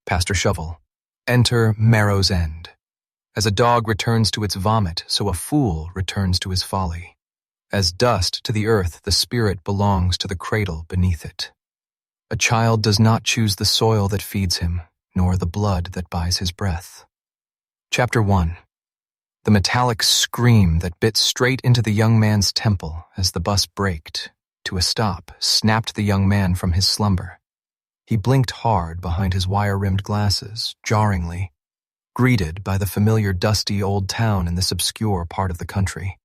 Pastor Shovel. Enter Marrow's End. As a dog returns to its vomit, so a fool returns to his folly. As dust to the earth, the spirit belongs to the cradle beneath it. A child does not choose the soil that feeds him, nor the blood that buys his breath. Chapter 1. The metallic scream that bit straight into the young man's temple as the bus braked, to a stop, snapped the young man from his slumber. He blinked hard behind his wire-rimmed glasses, jarringly, greeted by the familiar dusty old town in this obscure part of the country.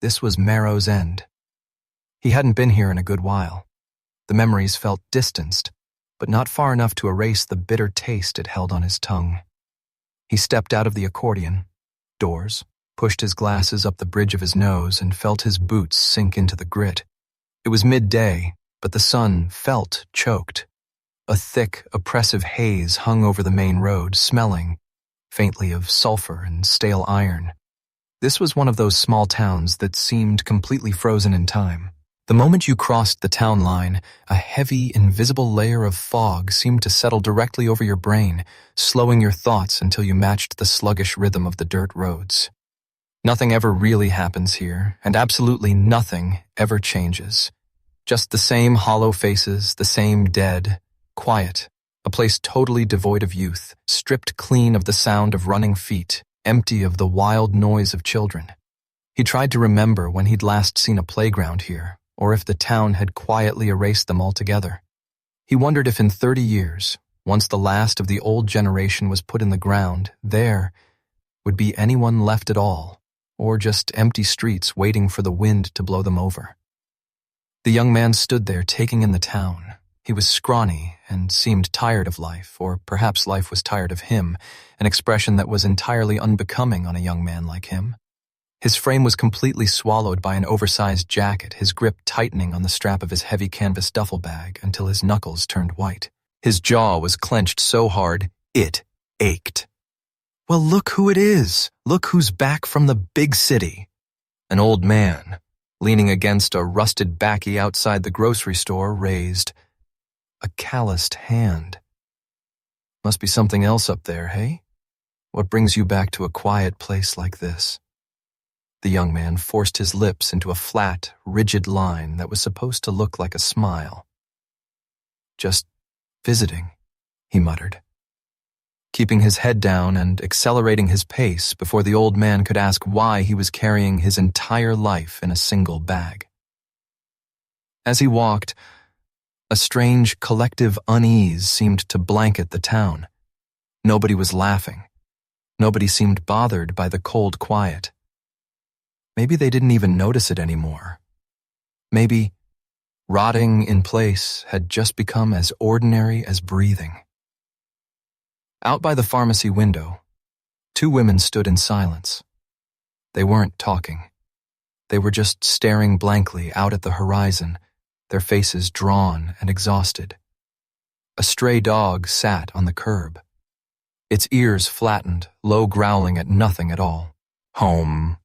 This was Marrow's End. He hadn't been here in a good while. The memories felt distanced, but not far enough to erase the bitter taste it held on his tongue. He stepped out of the accordion, doors, pushed his glasses up the bridge of his nose, and felt his boots sink into the grit. It was midday, but the sun felt choked. A thick, oppressive haze hung over the main road, smelling, faintly, of sulfur and stale iron. This was one of those small towns that seemed completely frozen in time. The moment you crossed the town line, a heavy, invisible layer of fog seemed to settle directly over your brain, slowing your thoughts until you matched the sluggish rhythm of the dirt roads. Nothing ever really happens here, and absolutely nothing ever changes. Just the same hollow faces, the same dead, quiet, a place totally devoid of youth, stripped clean of the sound of running feet, empty of the wild noise of children. He tried to remember when he'd last seen a playground here, or if the town had quietly erased them altogether. He wondered if in 30 years, once the last of the old generation was put in the ground, there would be anyone left at all, or just empty streets waiting for the wind to blow them over. The young man stood there taking in the town. He was scrawny and seemed tired of life, or perhaps life was tired of him, an expression that was entirely unbecoming on a young man like him. His frame was completely swallowed by an oversized jacket, his grip tightening on the strap of his heavy canvas duffel bag until his knuckles turned white. His jaw was clenched so hard, it ached. Well, look who it is. Look who's back from the big city. An old man, leaning against a rusted baccy outside the grocery store, raised a calloused hand. Must be something else up there, hey? What brings you back to a quiet place like this? The young man forced his lips into a flat, rigid line that was supposed to look like a smile. Just visiting, he muttered, keeping his head down and accelerating his pace before the old man could ask why he was carrying his entire life in a single bag. As he walked, a strange collective unease seemed to blanket the town. Nobody was laughing. Nobody seemed bothered by the cold quiet. Maybe they didn't even notice it anymore. Maybe rotting in place had just become as ordinary as breathing. Out by the pharmacy window, 2 women stood in silence. They weren't talking. They were just staring blankly out at the horizon, their faces drawn and exhausted. A stray dog sat on the curb, its ears flattened, low growling at nothing at all. Home.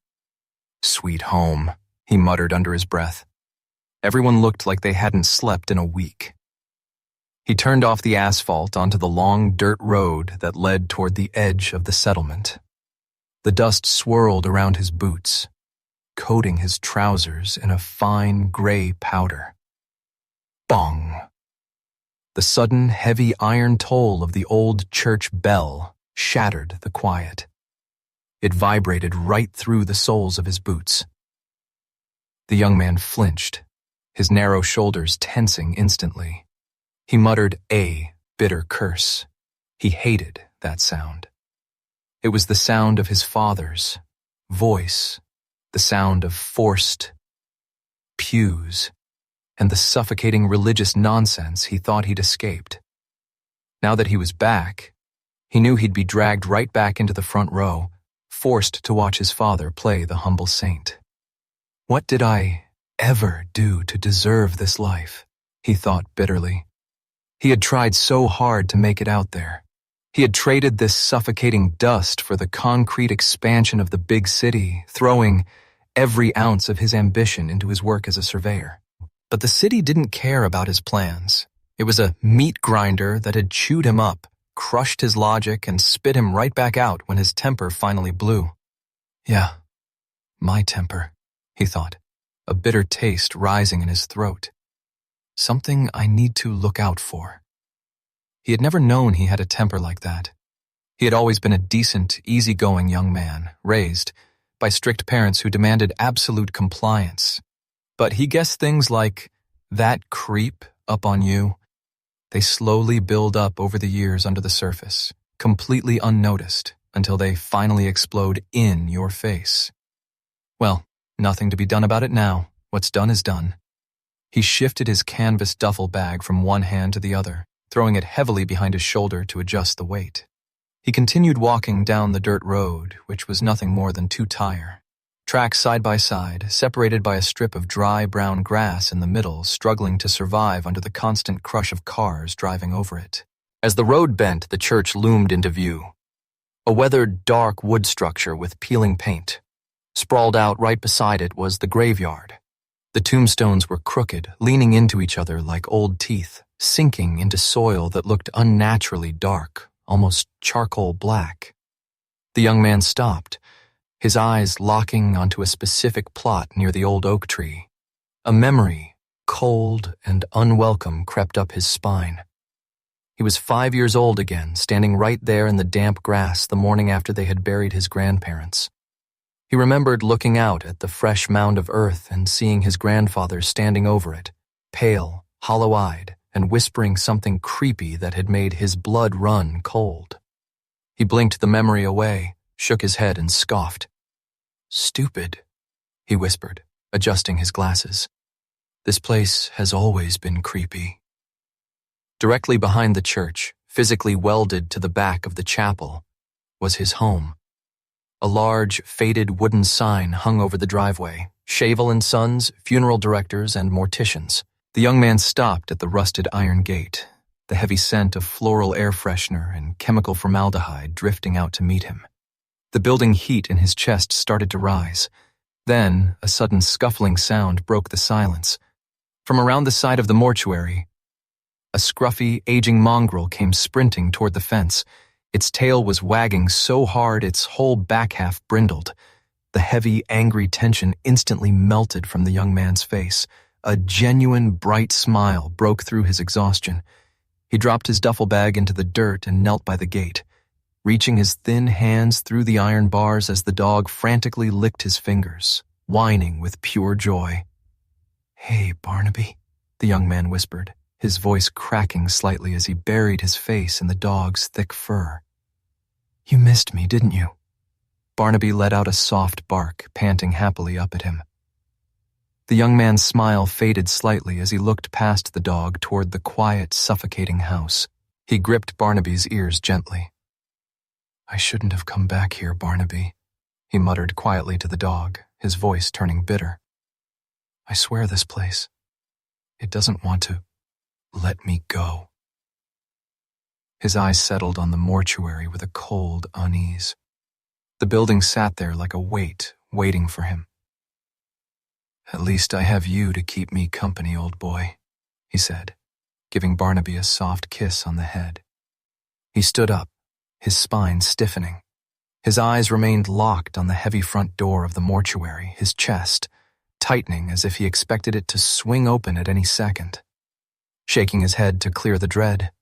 Sweet home, he muttered under his breath. Everyone looked like they hadn't slept in a week. He turned off the asphalt onto the long dirt road that led toward the edge of the settlement. The dust swirled around his boots, coating his trousers in a fine gray powder. Bong! The sudden, heavy iron toll of the old church bell shattered the quiet. It vibrated right through the soles of his boots. The young man flinched, his narrow shoulders tensing instantly. He muttered a bitter curse. He hated that sound. It was the sound of his father's voice, the sound of forced pews, and the suffocating religious nonsense he thought he'd escaped. Now that he was back, he knew he'd be dragged right back into the front row, forced to watch his father play the humble saint. What did I ever do to deserve this life? He thought bitterly. He had tried so hard to make it out there. He had traded this suffocating dust for the concrete expansion of the big city, throwing every ounce of his ambition into his work as a surveyor. But the city didn't care about his plans. It was a meat grinder that had chewed him up, crushed his logic, and spit him right back out when his temper finally blew. Yeah, my temper, he thought, a bitter taste rising in his throat. Something I need to look out for. He had never known he had a temper like that. He had always been a decent, easygoing young man, raised by strict parents who demanded absolute compliance. But he guessed things like, that creep up on you, they slowly build up over the years under the surface, completely unnoticed, until they finally explode in your face. Well, nothing to be done about it now. What's done is done. He shifted his canvas duffel bag from one hand to the other, throwing it heavily behind his shoulder to adjust the weight. He continued walking down the dirt road, which was nothing more than 2 tire. Tracks side by side, separated by a strip of dry brown grass in the middle, struggling to survive under the constant crush of cars driving over it. As the road bent, the church loomed into view. A weathered, dark wood structure with peeling paint. Sprawled out right beside it was the graveyard. The tombstones were crooked, leaning into each other like old teeth, sinking into soil that looked unnaturally dark, almost charcoal black. The young man stopped, his eyes locking onto a specific plot near the old oak tree. A memory, cold and unwelcome, crept up his spine. He was 5 years old again, standing right there in the damp grass the morning after they had buried his grandparents. He remembered looking out at the fresh mound of earth and seeing his grandfather standing over it, pale, hollow-eyed, and whispering something creepy that had made his blood run cold. He blinked the memory away, shook his head, and scoffed. "Stupid," he whispered, adjusting his glasses. "This place has always been creepy." Directly behind the church, physically welded to the back of the chapel, was his home. A large, faded wooden sign hung over the driveway. Shavel & Sons, funeral directors, and morticians. The young man stopped at the rusted iron gate, the heavy scent of floral air freshener and chemical formaldehyde drifting out to meet him. The building heat in his chest started to rise. Then, a sudden scuffling sound broke the silence. From around the side of the mortuary, a scruffy, aging mongrel came sprinting toward the fence. Its tail was wagging so hard its whole back half brindled. The heavy, angry tension instantly melted from the young man's face. A genuine, bright smile broke through his exhaustion. He dropped his duffel bag into the dirt and knelt by the gate, reaching his thin hands through the iron bars as the dog frantically licked his fingers, whining with pure joy. "Hey, Barnaby," the young man whispered, his voice cracking slightly as he buried his face in the dog's thick fur. "You missed me, didn't you?" Barnaby let out a soft bark, panting happily up at him. The young man's smile faded slightly as he looked past the dog toward the quiet, suffocating house. He gripped Barnaby's ears gently. "I shouldn't have come back here, Barnaby," he muttered quietly to the dog, his voice turning bitter. "I swear this place, it doesn't want to let me go." His eyes settled on the mortuary with a cold unease. The building sat there like a weight, waiting for him. "At least I have you to keep me company, old boy," he said, giving Barnaby a soft kiss on the head. He stood up, his spine stiffening. His eyes remained locked on the heavy front door of the mortuary, his chest tightening as if he expected it to swing open at any second. Shaking his head to clear the dread,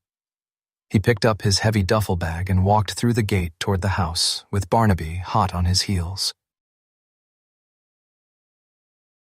he picked up his heavy duffel bag and walked through the gate toward the house, with Barnaby hot on his heels.